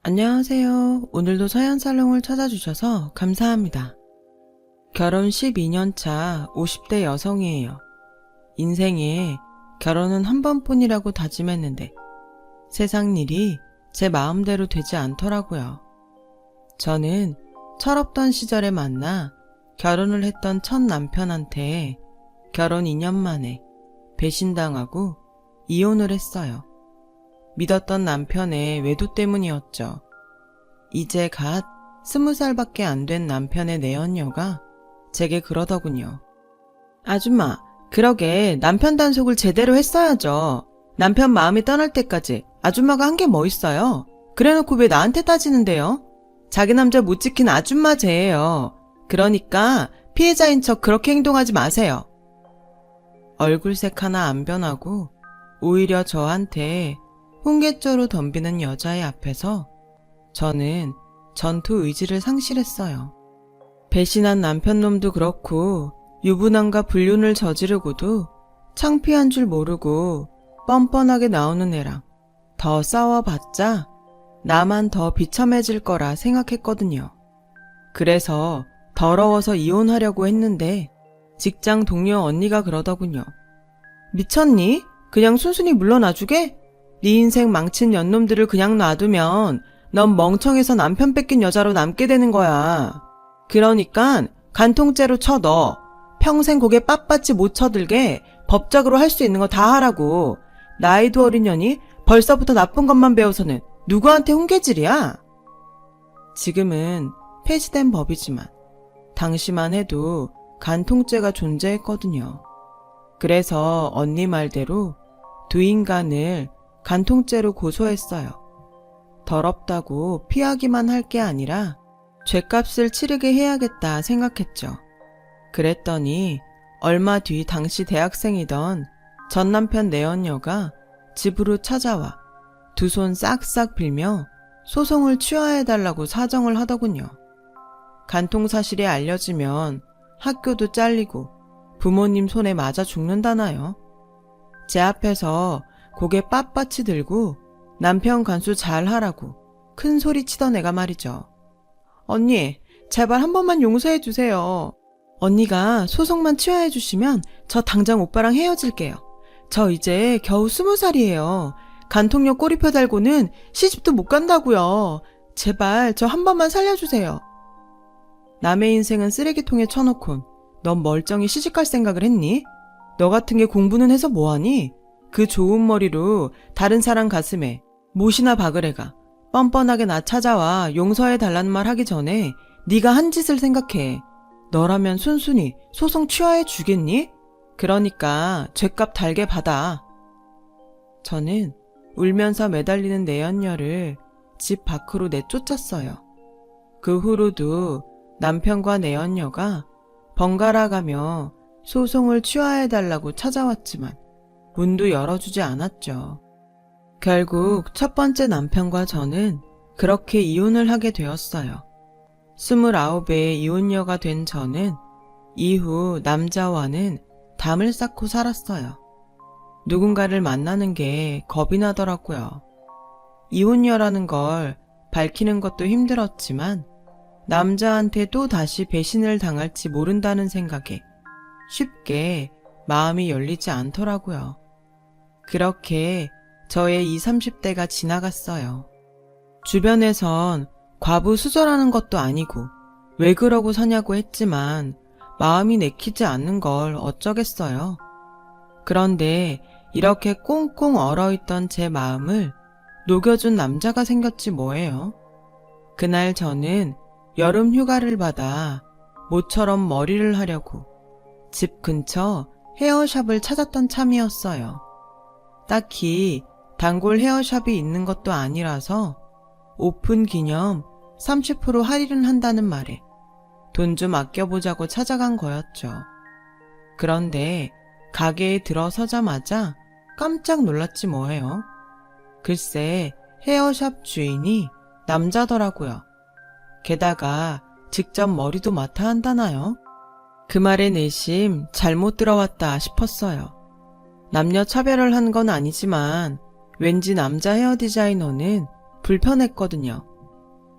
안녕하세요. 오늘도 서연살롱을 찾아주셔서 감사합니다. 결혼 12년 차 50대 여성이에요. 인생에 결혼은 한 번뿐이라고 다짐했는데 세상 일이 제 마음대로 되지 않더라고요. 저는 철없던 시절에 만나 결혼을 했던 첫 남편한테 결혼 2년 만에 배신당하고 이혼을 했어요. 믿었던 남편의 외도 때문이었죠. 이제 갓 20살밖에 안 된 남편의 내연녀가 제게 그러더군요. 아줌마, 그러게 남편 단속을 제대로 했어야죠. 남편 마음이 떠날 때까지 아줌마가 한 게 뭐 있어요? 그래놓고 왜 나한테 따지는데요? 자기 남자 못 지킨 아줌마 죄예요. 그러니까 피해자인 척 그렇게 행동하지 마세요. 얼굴색 하나 안 변하고 오히려 저한테 홍게쪼로 덤비는 여자의 앞에서 저는 전투 의지를 상실했어요. 배신한 남편놈도 그렇고 유부남과 불륜을 저지르고도 창피한 줄 모르고 뻔뻔하게 나오는 애랑 더 싸워봤자 나만 더 비참해질 거라 생각했거든요. 그래서 더러워서 이혼하려고 했는데 직장 동료 언니가 그러더군요. 미쳤니? 그냥 순순히 물러나주게? 네 인생 망친 연놈들을 그냥 놔두면 넌 멍청해서 남편 뺏긴 여자로 남게 되는 거야. 그러니까 간통죄로 쳐 넣어. 평생 고개 빳빳이 못 쳐들게 법적으로 할 수 있는 거 다 하라고. 나이도 어린 년이 벌써부터 나쁜 것만 배워서는 누구한테 훈계질이야? 지금은 폐지된 법이지만 당시만 해도 간통죄가 존재했거든요. 그래서 언니 말대로 두 인간을 간통죄로 고소했어요. 더럽다고 피하기만 할 게 아니라 죗값을 치르게 해야겠다 생각했죠. 그랬더니 얼마 뒤 당시 대학생이던 전 남편 내연녀가 집으로 찾아와 두 손 싹싹 빌며 소송을 취하해달라고 사정을 하더군요. 간통 사실이 알려지면 학교도 잘리고 부모님 손에 맞아 죽는다나요. 제 앞에서 고개 빳빳이 들고 남편 간수 잘하라고 큰 소리 치던 애가 말이죠. 언니, 제발 한 번만 용서해 주세요. 언니가 소송만 취하해 주시면 저 당장 오빠랑 헤어질게요. 저 이제 겨우 20살이에요. 간통령 꼬리표 달고는 시집도 못 간다고요. 제발 저 한 번만 살려주세요. 남의 인생은 쓰레기통에 쳐놓곤 넌 멀쩡히 시집갈 생각을 했니? 너 같은 게 공부는 해서 뭐하니? 그 좋은 머리로 다른 사람 가슴에 못이나 박으래가 뻔뻔하게 나 찾아와 용서해달라는 말 하기 전에 네가 한 짓을 생각해. 너라면 순순히 소송 취하해 주겠니? 그러니까 죗값 달게 받아. 저는 울면서 매달리는 내연녀를 집 밖으로 내쫓았어요. 그 후로도 남편과 내연녀가 번갈아 가며 소송을 취하해달라고 찾아왔지만 문도 열어주지 않았죠. 결국 첫 번째 남편과 저는 그렇게 이혼을 하게 되었어요. 29의 이혼녀가 된 저는 이후 남자와는 담을 쌓고 살았어요. 누군가를 만나는 게 겁이 나더라고요. 이혼녀라는 걸 밝히는 것도 힘들었지만 남자한테 또 다시 배신을 당할지 모른다는 생각에 쉽게 마음이 열리지 않더라고요. 그렇게 저의 20, 30대가 지나갔어요. 주변에선 과부 수저라는 것도 아니고 왜 그러고 사냐고 했지만 마음이 내키지 않는 걸 어쩌겠어요. 그런데 이렇게 꽁꽁 얼어있던 제 마음을 녹여준 남자가 생겼지 뭐예요. 그날 저는 여름 휴가를 받아 모처럼 머리를 하려고 집 근처 헤어샵을 찾았던 참이었어요. 딱히 단골 헤어샵이 있는 것도 아니라서 오픈 기념 30% 할인을 한다는 말에 돈 좀 아껴보자고 찾아간 거였죠. 그런데 가게에 들어서자마자 깜짝 놀랐지 뭐예요. 글쎄 헤어샵 주인이 남자더라고요. 게다가 직접 머리도 맡아 한다나요? 그 말에 내심 잘못 들어왔다 싶었어요. 남녀 차별을 한 건 아니지만 왠지 남자 헤어 디자이너는 불편했거든요.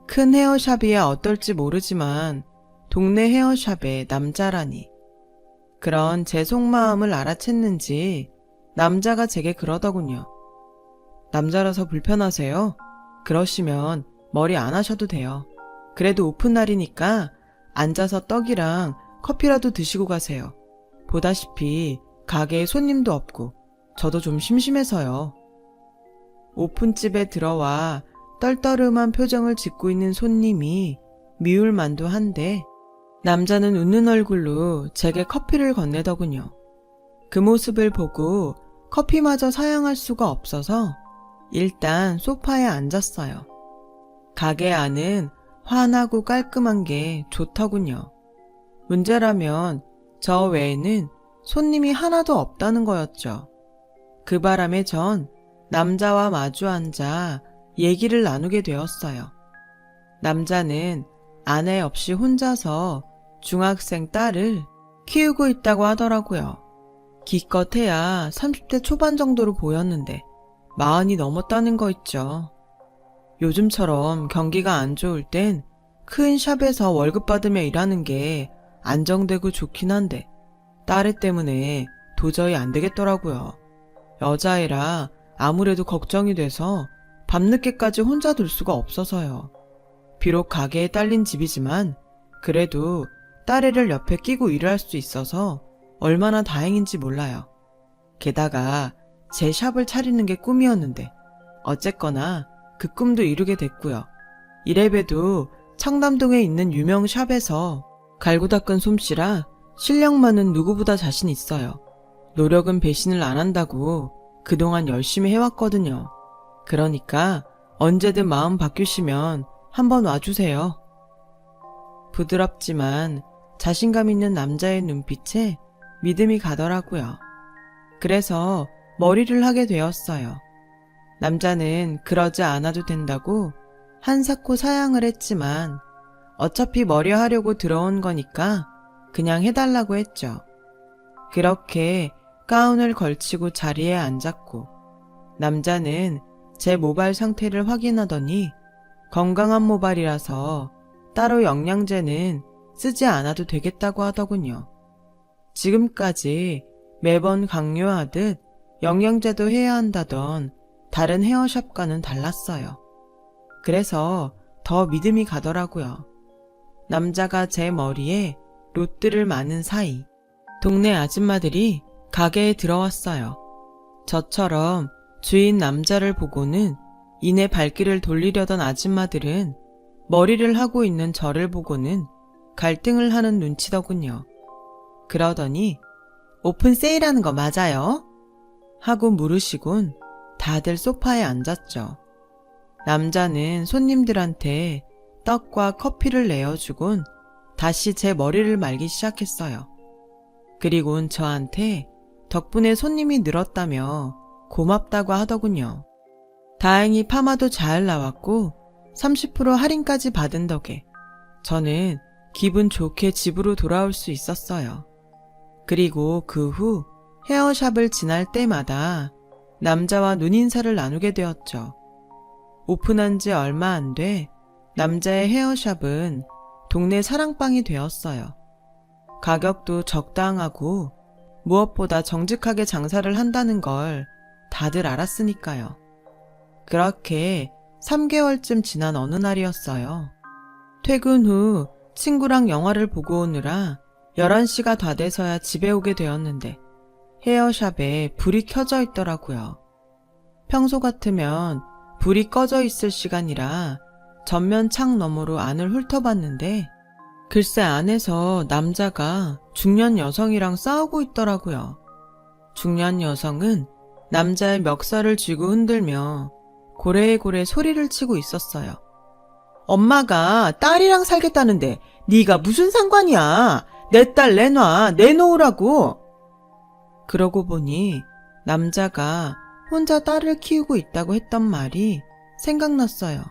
큰 헤어샵이야 어떨지 모르지만 동네 헤어샵의 남자라니. 그런 제 속마음을 알아챘는지 남자가 제게 그러더군요. 남자라서 불편하세요? 그러시면 머리 안 하셔도 돼요. 그래도 오픈날이니까 앉아서 떡이랑 커피라도 드시고 가세요. 보다시피 가게에 손님도 없고 저도 좀 심심해서요. 오픈집에 들어와 떨떠름한 표정을 짓고 있는 손님이 미울만도 한데 남자는 웃는 얼굴로 제게 커피를 건네더군요. 그 모습을 보고 커피마저 사양할 수가 없어서 일단 소파에 앉았어요. 가게 안은 환하고 깔끔한 게 좋더군요. 문제라면 저 외에는 손님이 하나도 없다는 거였죠. 그 바람에 전 남자와 마주 앉아 얘기를 나누게 되었어요. 남자는 아내 없이 혼자서 중학생 딸을 키우고 있다고 하더라고요. 기껏해야 30대 초반 정도로 보였는데 40이 넘었다는 거 있죠. 요즘처럼 경기가 안 좋을 땐 큰 샵에서 월급 받으며 일하는 게 안정되고 좋긴 한데 딸애 때문에 도저히 안 되겠더라고요. 여자애라 아무래도 걱정이 돼서 밤늦게까지 혼자 둘 수가 없어서요. 비록 가게에 딸린 집이지만 그래도 딸애를 옆에 끼고 일을 할 수 있어서 얼마나 다행인지 몰라요. 게다가 제 샵을 차리는 게 꿈이었는데 어쨌거나 그 꿈도 이루게 됐고요. 이래봬도 청담동에 있는 유명 샵에서 갈고 닦은 솜씨라 실력만은 누구보다 자신 있어요. 노력은 배신을 안 한다고 그동안 열심히 해왔거든요. 그러니까 언제든 마음 바뀌시면 한번 와주세요. 부드럽지만 자신감 있는 남자의 눈빛에 믿음이 가더라고요. 그래서 머리를 하게 되었어요. 남자는 그러지 않아도 된다고 한사코 사양을 했지만 어차피 머리 하려고 들어온 거니까 그냥 해달라고 했죠. 그렇게 가운을 걸치고 자리에 앉았고 남자는 제 모발 상태를 확인하더니 건강한 모발이라서 따로 영양제는 쓰지 않아도 되겠다고 하더군요. 지금까지 매번 강요하듯 영양제도 해야 한다던 다른 헤어샵과는 달랐어요. 그래서 더 믿음이 가더라고요. 남자가 제 머리에 롯들을 마는 사이 동네 아줌마들이 가게에 들어왔어요. 저처럼 주인 남자를 보고는 이내 발길을 돌리려던 아줌마들은 머리를 하고 있는 저를 보고는 갈등을 하는 눈치더군요. 그러더니 오픈 세일하는 거 맞아요? 하고 물으시곤 다들 소파에 앉았죠. 남자는 손님들한테 떡과 커피를 내어주곤 다시 제 머리를 말기 시작했어요. 그리곤 저한테 덕분에 손님이 늘었다며 고맙다고 하더군요. 다행히 파마도 잘 나왔고 30% 할인까지 받은 덕에 저는 기분 좋게 집으로 돌아올 수 있었어요. 그리고 그 후 헤어샵을 지날 때마다 남자와 눈인사를 나누게 되었죠. 오픈한 지 얼마 안 돼 남자의 헤어샵은 동네 사랑방이 되었어요. 가격도 적당하고 무엇보다 정직하게 장사를 한다는 걸 다들 알았으니까요. 그렇게 3개월쯤 지난 어느 날이었어요. 퇴근 후 친구랑 영화를 보고 오느라 11시가 다 돼서야 집에 오게 되었는데 헤어샵에 불이 켜져 있더라고요. 평소 같으면 불이 꺼져 있을 시간이라 전면 창 너머로 안을 훑어봤는데 글쎄 안에서 남자가 중년 여성이랑 싸우고 있더라고요. 중년 여성은 남자의 멱살을 쥐고 흔들며 고래고래 소리를 치고 있었어요. 엄마가 딸이랑 살겠다는데 네가 무슨 상관이야. 내 딸 내놔. 내놓으라고. 그러고 보니 남자가 혼자 딸을 키우고 있다고 했던 말이 생각났어요.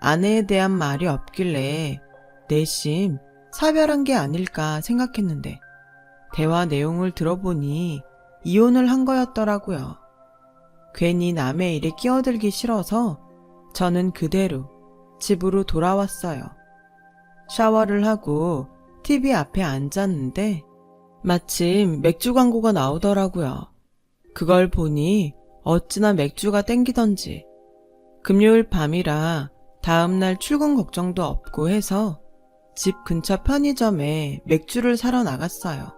아내에 대한 말이 없길래 내심 사별한 게 아닐까 생각했는데 대화 내용을 들어보니 이혼을 한 거였더라고요. 괜히 남의 일에 끼어들기 싫어서 저는 그대로 집으로 돌아왔어요. 샤워를 하고 TV 앞에 앉았는데 마침 맥주 광고가 나오더라고요. 그걸 보니 어찌나 맥주가 땡기던지 금요일 밤이라 다음날 출근 걱정도 없고 해서 집 근처 편의점에 맥주를 사러 나갔어요.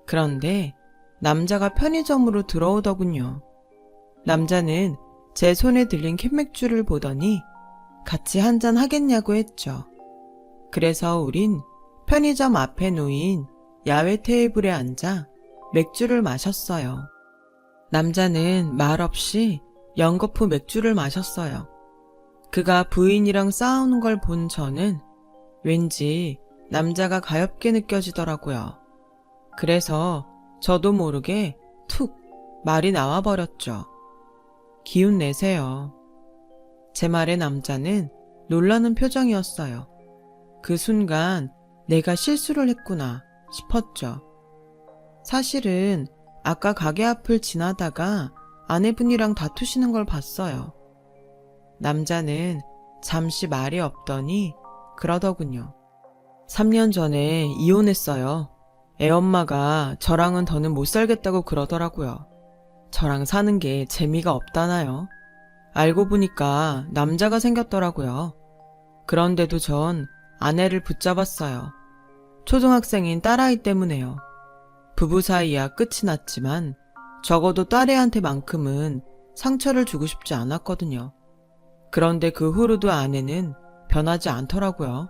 그런데 남자가 편의점으로 들어오더군요. 남자는 제 손에 들린 캔맥주를 보더니 같이 한잔 하겠냐고 했죠. 그래서 우린 편의점 앞에 놓인 야외 테이블에 앉아 맥주를 마셨어요. 남자는 말없이 연거푸 맥주를 마셨어요. 그가 부인이랑 싸우는 걸 본 저는 왠지 남자가 가엾게 느껴지더라고요. 그래서 저도 모르게 툭 말이 나와버렸죠. 기운 내세요. 제 말에 남자는 놀라는 표정이었어요. 그 순간 내가 실수를 했구나 싶었죠. 사실은 아까 가게 앞을 지나다가 아내분이랑 다투시는 걸 봤어요. 남자는 잠시 말이 없더니 그러더군요. 3년 전에 이혼했어요. 애엄마가 저랑은 더는 못 살겠다고 그러더라고요. 저랑 사는 게 재미가 없다나요? 알고 보니까 남자가 생겼더라고요. 그런데도 전 아내를 붙잡았어요. 초등학생인 딸아이 때문에요. 부부 사이야 끝이 났지만 적어도 딸애한테만큼은 상처를 주고 싶지 않았거든요. 그런데 그 후로도 아내는 변하지 않더라고요.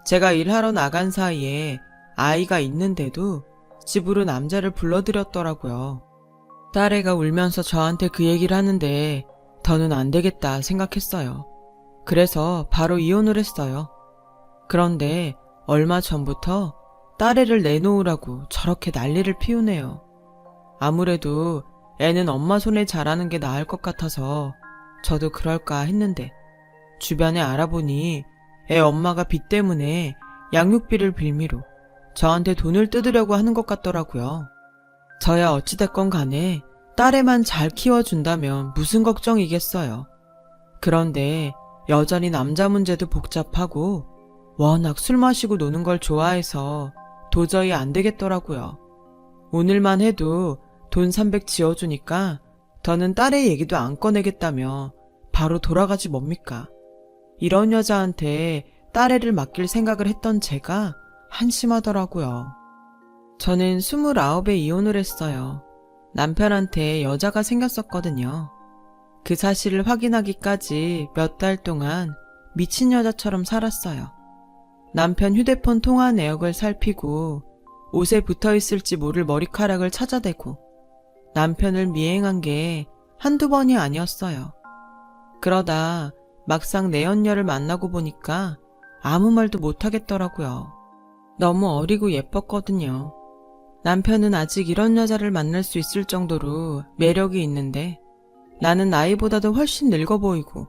제가 일하러 나간 사이에 아이가 있는데도 집으로 남자를 불러들였더라고요. 딸애가 울면서 저한테 그 얘기를 하는데 더는 안 되겠다 생각했어요. 그래서 바로 이혼을 했어요. 그런데 얼마 전부터 딸애를 내놓으라고 저렇게 난리를 피우네요. 아무래도 애는 엄마 손에 자라는 게 나을 것 같아서 저도 그럴까 했는데 주변에 알아보니 애 엄마가 빚 때문에 양육비를 빌미로 저한테 돈을 뜯으려고 하는 것 같더라고요. 저야 어찌됐건 간에 딸애만 잘 키워준다면 무슨 걱정이겠어요. 그런데 여전히 남자 문제도 복잡하고 워낙 술 마시고 노는 걸 좋아해서 도저히 안 되겠더라고요. 오늘만 해도 돈 300 지어주니까 더는 딸의 얘기도 안 꺼내겠다며 바로 돌아가지 뭡니까. 이런 여자한테 딸애를 맡길 생각을 했던 제가 한심하더라고요. 저는 29에 이혼을 했어요. 남편한테 여자가 생겼었거든요. 그 사실을 확인하기까지 몇 달 동안 미친 여자처럼 살았어요. 남편 휴대폰 통화 내역을 살피고 옷에 붙어있을지 모를 머리카락을 찾아대고 남편을 미행한 게 한두 번이 아니었어요. 그러다 막상 내연녀를 만나고 보니까 아무 말도 못하겠더라고요. 너무 어리고 예뻤거든요. 남편은 아직 이런 여자를 만날 수 있을 정도로 매력이 있는데 나는 나이보다도 훨씬 늙어 보이고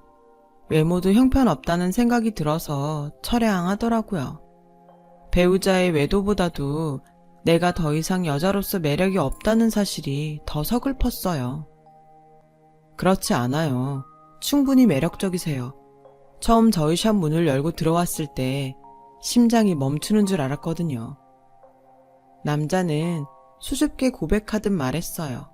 외모도 형편없다는 생각이 들어서 철회항하더라고요. 배우자의 외도보다도 내가 더 이상 여자로서 매력이 없다는 사실이 더 서글펐어요. 그렇지 않아요. 충분히 매력적이세요. 처음 저희 샵 문을 열고 들어왔을 때 심장이 멈추는 줄 알았거든요. 남자는 수줍게 고백하듯 말했어요.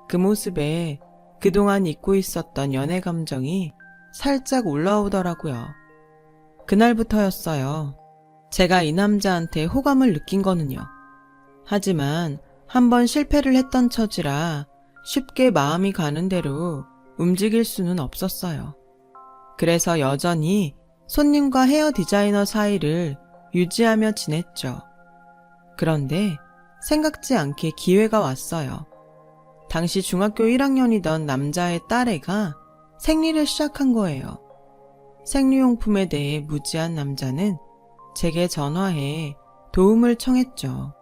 그 모습에 그동안 잊고 있었던 연애 감정이 살짝 올라오더라고요. 그날부터였어요. 제가 이 남자한테 호감을 느낀 거는요. 하지만 한번 실패를 했던 처지라 쉽게 마음이 가는 대로 움직일 수는 없었어요. 그래서 여전히 손님과 헤어 디자이너 사이를 유지하며 지냈죠. 그런데 생각지 않게 기회가 왔어요. 당시 중학교 1학년이던 남자의 딸애가 생리를 시작한 거예요. 생리용품에 대해 무지한 남자는 제게 전화해 도움을 청했죠.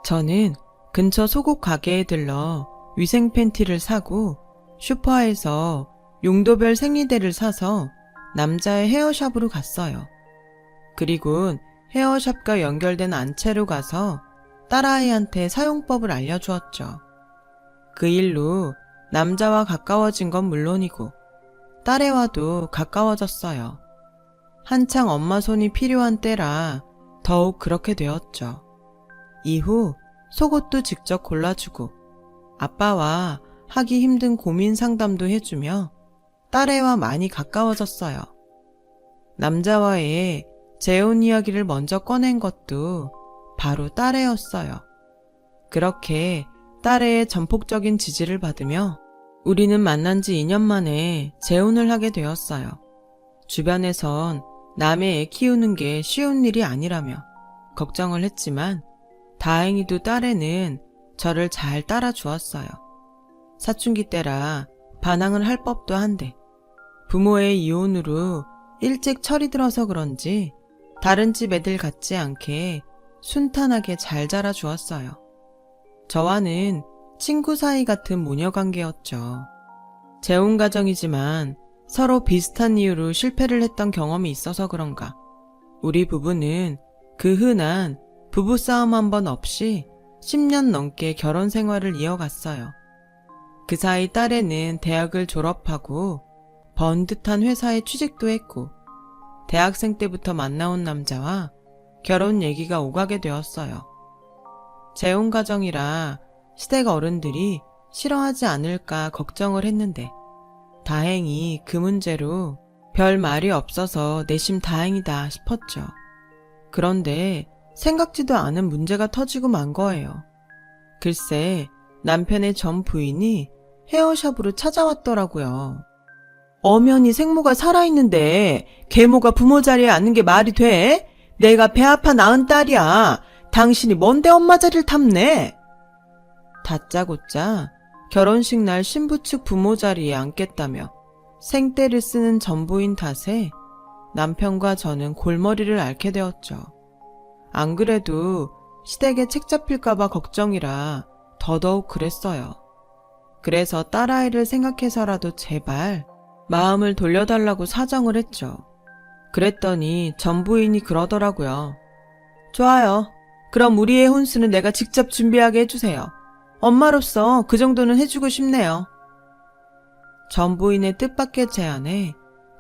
저는 근처 속옷 가게에 들러 위생 팬티를 사고 슈퍼에서 용도별 생리대를 사서 남자의 헤어샵으로 갔어요. 그리고 헤어샵과 연결된 안채로 가서 딸아이한테 사용법을 알려주었죠. 그 일로 남자와 가까워진 건 물론이고 딸애와도 가까워졌어요. 한창 엄마 손이 필요한 때라 더욱 그렇게 되었죠. 이후 속옷도 직접 골라주고 아빠와 하기 힘든 고민 상담도 해주며 딸애와 많이 가까워졌어요. 남자와의 재혼 이야기를 먼저 꺼낸 것도 바로 딸애였어요. 그렇게 딸애의 전폭적인 지지를 받으며 우리는 만난 지 2년 만에 재혼을 하게 되었어요. 주변에선 남의 애 키우는 게 쉬운 일이 아니라며 걱정을 했지만 다행히도 딸애는 저를 잘 따라주었어요. 사춘기 때라 반항을 할 법도 한데 부모의 이혼으로 일찍 철이 들어서 그런지 다른 집 애들 같지 않게 순탄하게 잘 자라주었어요. 저와는 친구 사이 같은 모녀관계였죠. 재혼 가정이지만 서로 비슷한 이유로 실패를 했던 경험이 있어서 그런가 우리 부부는 그 흔한 부부싸움 한 번 없이 10년 넘게 결혼 생활을 이어갔어요. 그 사이 딸애는 대학을 졸업하고 번듯한 회사에 취직도 했고 대학생 때부터 만나온 남자와 결혼 얘기가 오가게 되었어요. 재혼 가정이라 시댁 어른들이 싫어하지 않을까 걱정을 했는데 다행히 그 문제로 별 말이 없어서 내심 다행이다 싶었죠. 그런데 생각지도 않은 문제가 터지고 만 거예요. 글쎄 남편의 전 부인이 헤어샵으로 찾아왔더라고요. 엄연히 생모가 살아있는데 계모가 부모 자리에 앉는 게 말이 돼? 내가 배 아파 낳은 딸이야. 당신이 뭔데 엄마 자리를 탐내? 다짜고짜 결혼식 날 신부 측 부모 자리에 앉겠다며 생떼를 쓰는 전부인 탓에 남편과 저는 골머리를 앓게 되었죠. 안 그래도 시댁에 책 잡힐까봐 걱정이라 더더욱 그랬어요. 그래서 딸아이를 생각해서라도 제발 마음을 돌려달라고 사정을 했죠. 그랬더니 전부인이 그러더라고요. 좋아요. 그럼 우리의 혼수는 내가 직접 준비하게 해주세요. 엄마로서 그 정도는 해주고 싶네요. 전부인의 뜻밖의 제안에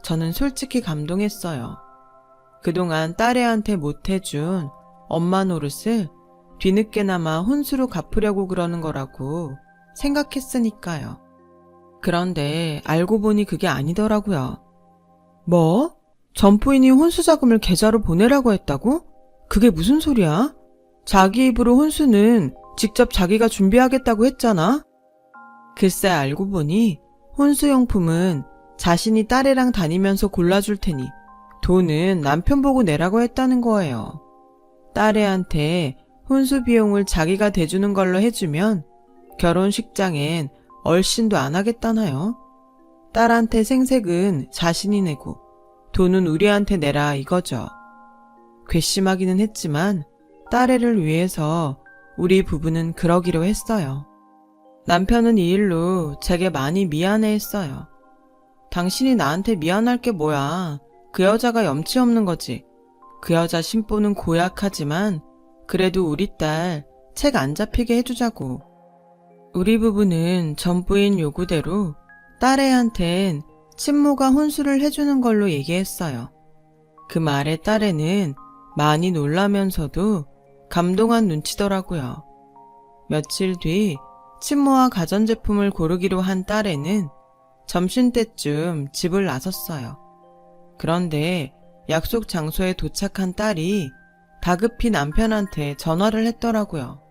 저는 솔직히 감동했어요. 그동안 딸애한테 못해준 엄마 노릇을 뒤늦게나마 혼수로 갚으려고 그러는 거라고 생각했으니까요. 그런데 알고 보니 그게 아니더라고요. 뭐? 전부인이 혼수 자금을 계좌로 보내라고 했다고? 그게 무슨 소리야? 자기 입으로 혼수는 직접 자기가 준비하겠다고 했잖아? 글쎄 알고 보니 혼수용품은 자신이 딸애랑 다니면서 골라줄 테니 돈은 남편 보고 내라고 했다는 거예요. 딸애한테 혼수 비용을 자기가 대주는 걸로 해주면 결혼식장엔 얼씬도 안 하겠다나요? 딸한테 생색은 자신이 내고 돈은 우리한테 내라 이거죠. 괘씸하기는 했지만 딸애를 위해서 우리 부부는 그러기로 했어요. 남편은 이 일로 제게 많이 미안해했어요. 당신이 나한테 미안할 게 뭐야. 그 여자가 염치 없는 거지. 그 여자 심보는 고약하지만 그래도 우리 딸 책 안 잡히게 해주자고. 우리 부부는 전부인 요구대로 딸애한텐 친모가 혼수를 해주는 걸로 얘기했어요. 그 말에 딸애는 많이 놀라면서도 감동한 눈치더라고요. 며칠 뒤 친모와 가전제품을 고르기로 한 딸애는 점심때쯤 집을 나섰어요. 그런데 약속 장소에 도착한 딸이 다급히 남편한테 전화를 했더라고요.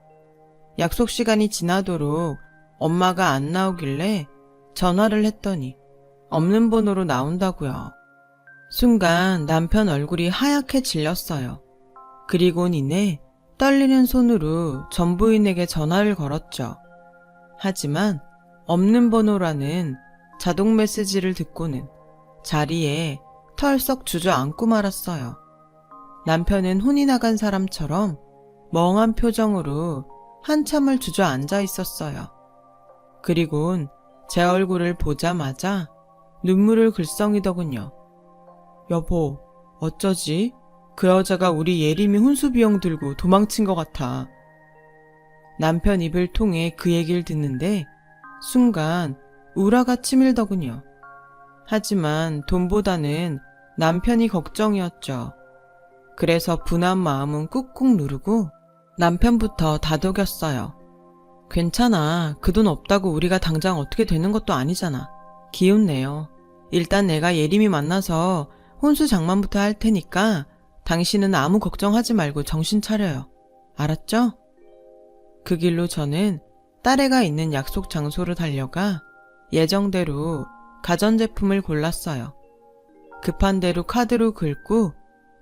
약속 시간이 지나도록 엄마가 안 나오길래 전화를 했더니 없는 번호로 나온다고요. 순간 남편 얼굴이 하얗게 질렸어요. 그리고 이내 떨리는 손으로 전부인에게 전화를 걸었죠. 하지만 없는 번호라는 자동 메시지를 듣고는 자리에 털썩 주저앉고 말았어요. 남편은 혼이 나간 사람처럼 멍한 표정으로 한참을 주저앉아 있었어요. 그리곤 제 얼굴을 보자마자 눈물을 글썽이더군요. 여보, 어쩌지? 그 여자가 우리 예림이 혼수 비용 들고 도망친 것 같아. 남편 입을 통해 그 얘기를 듣는데 순간 우라가 치밀더군요. 하지만 돈보다는 남편이 걱정이었죠. 그래서 분한 마음은 꾹꾹 누르고 남편부터 다독였어요. 괜찮아. 그 돈 없다고 우리가 당장 어떻게 되는 것도 아니잖아. 기운 내요. 일단 내가 예림이 만나서 혼수 장만부터 할 테니까 당신은 아무 걱정하지 말고 정신 차려요. 알았죠? 그 길로 저는 딸애가 있는 약속 장소로 달려가 예정대로 가전제품을 골랐어요. 급한 대로 카드로 긁고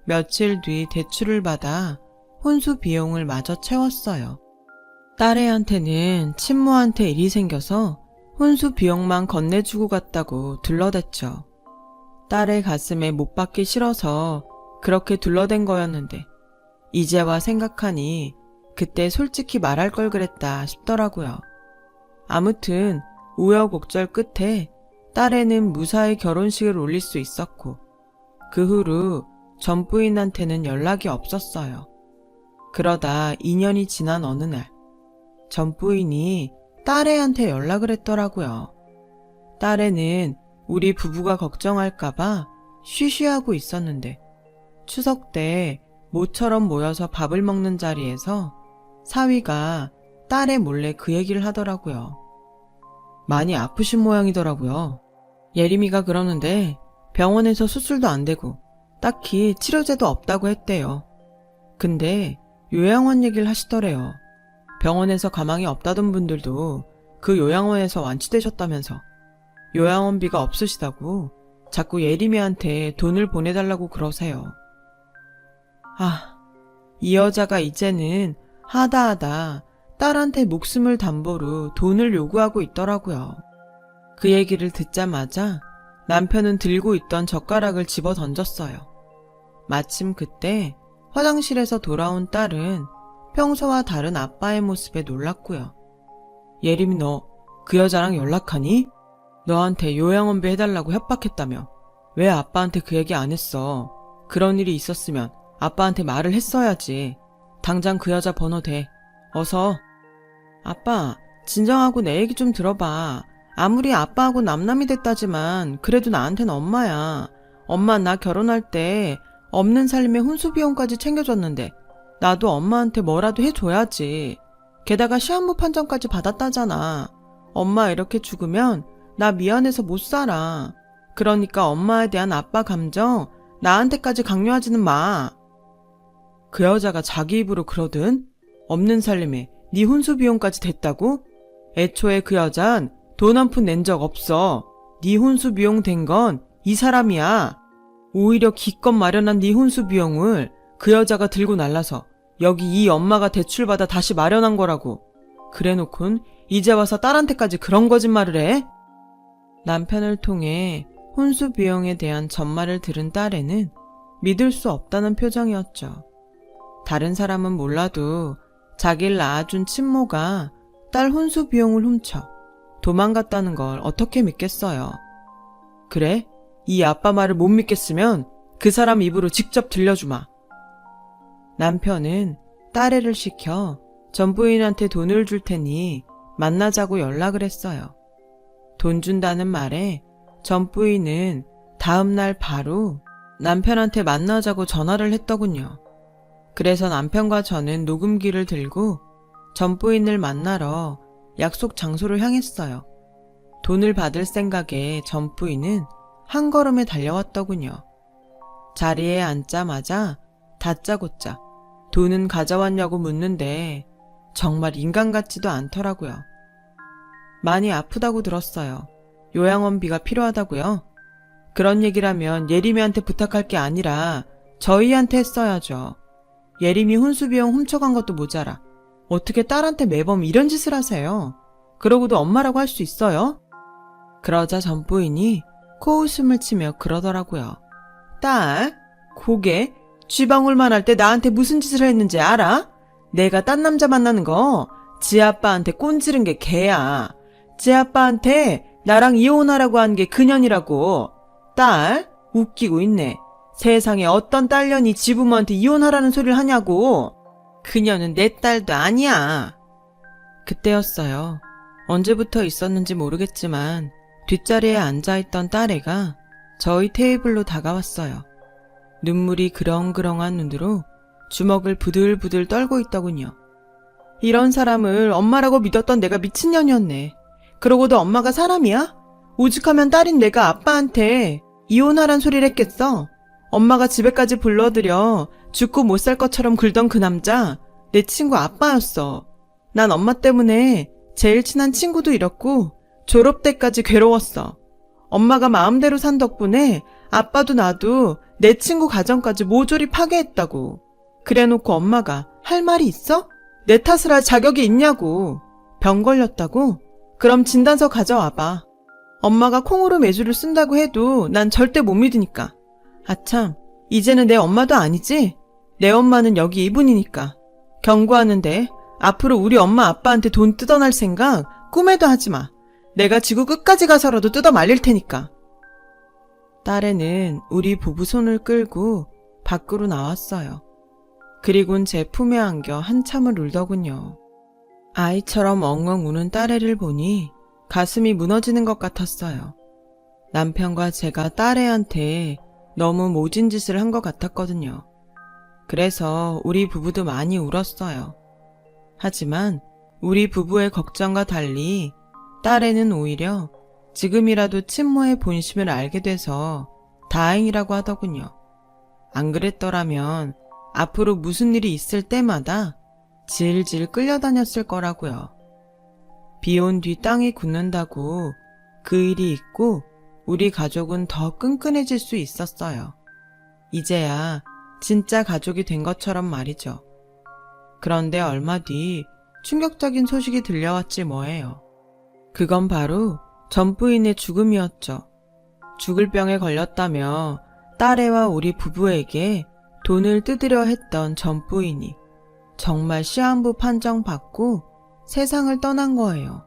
며칠 뒤 대출을 받아 혼수 비용을 마저 채웠어요. 딸애한테는 친모한테 일이 생겨서 혼수 비용만 건네주고 갔다고 둘러댔죠. 딸의 가슴에 못 박기 싫어서 그렇게 둘러댄 거였는데 이제와 생각하니 그때 솔직히 말할 걸 그랬다 싶더라고요. 아무튼 우여곡절 끝에 딸애는 무사히 결혼식을 올릴 수 있었고 그 후로 전 부인한테는 연락이 없었어요. 그러다 2년이 지난 어느 날 전 부인이 딸애한테 연락을 했더라고요. 딸애는 우리 부부가 걱정할까봐 쉬쉬하고 있었는데 추석 때 모처럼 모여서 밥을 먹는 자리에서 사위가 딸애 몰래 그 얘기를 하더라고요. 많이 아프신 모양이더라고요. 예림이가 그러는데 병원에서 수술도 안 되고 딱히 치료제도 없다고 했대요. 근데 요양원 얘기를 하시더래요. 병원에서 가망이 없다던 분들도 그 요양원에서 완치되셨다면서 요양원비가 없으시다고 자꾸 예림이한테 돈을 보내달라고 그러세요. 이 여자가 이제는 하다하다 딸한테 목숨을 담보로 돈을 요구하고 있더라고요. 그 얘기를 듣자마자 남편은 들고 있던 젓가락을 집어 던졌어요. 마침 그때 화장실에서 돌아온 딸은 평소와 다른 아빠의 모습에 놀랐고요. 예림이 너 그 여자랑 연락하니? 너한테 요양원비 해달라고 협박했다며. 왜 아빠한테 그 얘기 안 했어? 그런 일이 있었으면 아빠한테 말을 했어야지. 당장 그 여자 번호 대. 어서. 아빠, 진정하고 내 얘기 좀 들어봐. 아무리 아빠하고 남남이 됐다지만 그래도 나한테는 엄마야. 엄마 나 결혼할 때 없는 살림에 혼수 비용까지 챙겨줬는데 나도 엄마한테 뭐라도 해줘야지. 게다가 시한부 판정까지 받았다잖아. 엄마 이렇게 죽으면 나 미안해서 못 살아. 그러니까 엄마에 대한 아빠 감정 나한테까지 강요하지는 마. 그 여자가 자기 입으로 그러든 없는 살림에 네 혼수 비용까지 됐다고? 애초에 그 여잔 돈 한 푼 낸 적 없어. 네 혼수 비용 된 건 이 사람이야. 오히려 기껏 마련한 네 혼수 비용을 그 여자가 들고 날라서 여기 이 엄마가 대출받아 다시 마련한 거라고. 그래놓곤 이제 와서 딸한테까지 그런 거짓말을 해? 남편을 통해 혼수 비용에 대한 전말을 들은 딸애는 믿을 수 없다는 표정이었죠. 다른 사람은 몰라도 자기를 낳아준 친모가 딸 혼수 비용을 훔쳐 도망갔다는 걸 어떻게 믿겠어요. 그래? 이 아빠 말을 못 믿겠으면 그 사람 입으로 직접 들려주마. 남편은 딸애를 시켜 전 부인한테 돈을 줄 테니 만나자고 연락을 했어요. 돈 준다는 말에 전 부인은 다음날 바로 남편한테 만나자고 전화를 했더군요. 그래서 남편과 저는 녹음기를 들고 전 부인을 만나러 약속 장소를 향했어요. 돈을 받을 생각에 전 부인은 한 걸음에 달려왔더군요. 자리에 앉자마자 다짜고짜 돈은 가져왔냐고 묻는데 정말 인간 같지도 않더라고요. 많이 아프다고 들었어요. 요양원비가 필요하다고요? 그런 얘기라면 예림이한테 부탁할 게 아니라 저희한테 했어야죠. 예림이 혼수비용 훔쳐간 것도 모자라 어떻게 딸한테 매번 이런 짓을 하세요? 그러고도 엄마라고 할 수 있어요? 그러자 전 부인이 코웃음을 치며 그러더라고요. 딸, 고개 쥐방울만 할 때 나한테 무슨 짓을 했는지 알아? 내가 딴 남자 만나는 거 지 아빠한테 꼰지른 게 걔야. 지 아빠한테 나랑 이혼하라고 한 게 그년이라고. 딸, 웃기고 있네. 세상에 어떤 딸년이 지 부모한테 이혼하라는 소리를 하냐고. 그녀는 내 딸도 아니야. 그때였어요. 언제부터 있었는지 모르겠지만 뒷자리에 앉아있던 딸애가 저희 테이블로 다가왔어요. 눈물이 그렁그렁한 눈으로 주먹을 부들부들 떨고 있더군요. 이런 사람을 엄마라고 믿었던 내가 미친년이었네. 그러고도 엄마가 사람이야? 오죽하면 딸인 내가 아빠한테 이혼하란 소리를 했겠어. 엄마가 집에까지 불러들여 죽고 못 살 것처럼 굴던 그 남자 내 친구 아빠였어. 난 엄마 때문에 제일 친한 친구도 잃었고 졸업 때까지 괴로웠어. 엄마가 마음대로 산 덕분에 아빠도 나도 내 친구 가정까지 모조리 파괴했다고. 그래놓고 엄마가 할 말이 있어? 내 탓을 할 자격이 있냐고. 병 걸렸다고? 그럼 진단서 가져와봐. 엄마가 콩으로 매주를 쓴다고 해도 난 절대 못 믿으니까. 아참, 이제는 내 엄마도 아니지? 내 엄마는 여기 이분이니까. 경고하는데 앞으로 우리 엄마 아빠한테 돈 뜯어낼 생각 꿈에도 하지 마. 내가 지구 끝까지 가서라도 뜯어 말릴 테니까. 딸애는 우리 부부 손을 끌고 밖으로 나왔어요. 그리곤 제 품에 안겨 한참을 울더군요. 아이처럼 엉엉 우는 딸애를 보니 가슴이 무너지는 것 같았어요. 남편과 제가 딸애한테 너무 모진 짓을 한 것 같았거든요. 그래서 우리 부부도 많이 울었어요. 하지만 우리 부부의 걱정과 달리 딸애는 오히려 지금이라도 친모의 본심을 알게 돼서 다행이라고 하더군요. 안 그랬더라면 앞으로 무슨 일이 있을 때마다 질질 끌려다녔을 거라고요. 비 온 뒤 땅이 굳는다고 그 일이 있고 우리 가족은 더 끈끈해질 수 있었어요. 이제야 진짜 가족이 된 것처럼 말이죠. 그런데 얼마 뒤 충격적인 소식이 들려왔지 뭐예요. 그건 바로 전 부인의 죽음이었죠. 죽을 병에 걸렸다며 딸애와 우리 부부에게 돈을 뜯으려 했던 전 부인이 정말 시한부 판정받고 세상을 떠난 거예요.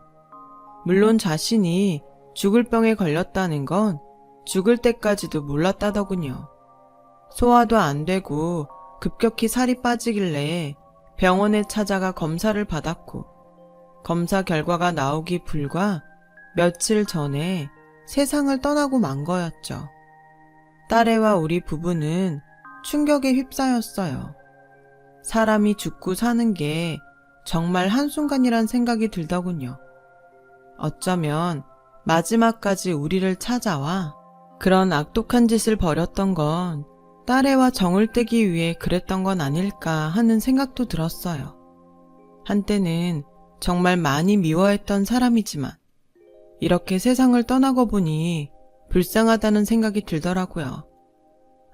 물론 자신이 죽을 병에 걸렸다는 건 죽을 때까지도 몰랐다더군요. 소화도 안 되고 급격히 살이 빠지길래 병원에 찾아가 검사를 받았고 검사 결과가 나오기 불과 며칠 전에 세상을 떠나고 만 거였죠. 딸애와 우리 부부는 충격에 휩싸였어요. 사람이 죽고 사는 게 정말 한순간이란 생각이 들더군요. 어쩌면 마지막까지 우리를 찾아와 그런 악독한 짓을 벌였던 건 딸애와 정을 떼기 위해 그랬던 건 아닐까 하는 생각도 들었어요. 한때는 정말 많이 미워했던 사람이지만 이렇게 세상을 떠나고 보니 불쌍하다는 생각이 들더라고요.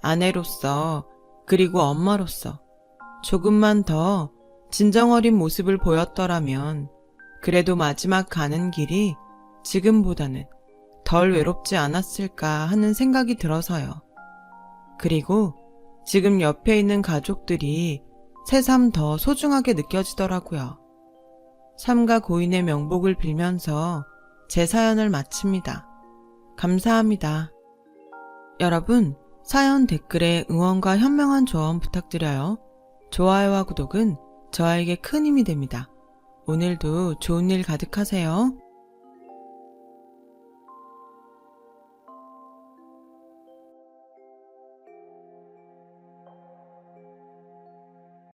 아내로서 그리고 엄마로서 조금만 더 진정어린 모습을 보였더라면 그래도 마지막 가는 길이 지금보다는 덜 외롭지 않았을까 하는 생각이 들어서요. 그리고 지금 옆에 있는 가족들이 새삼 더 소중하게 느껴지더라고요. 삼가 고인의 명복을 빌면서 제 사연을 마칩니다. 감사합니다. 여러분, 사연 댓글에 응원과 현명한 조언 부탁드려요. 좋아요와 구독은 저에게 큰 힘이 됩니다. 오늘도 좋은 일 가득하세요.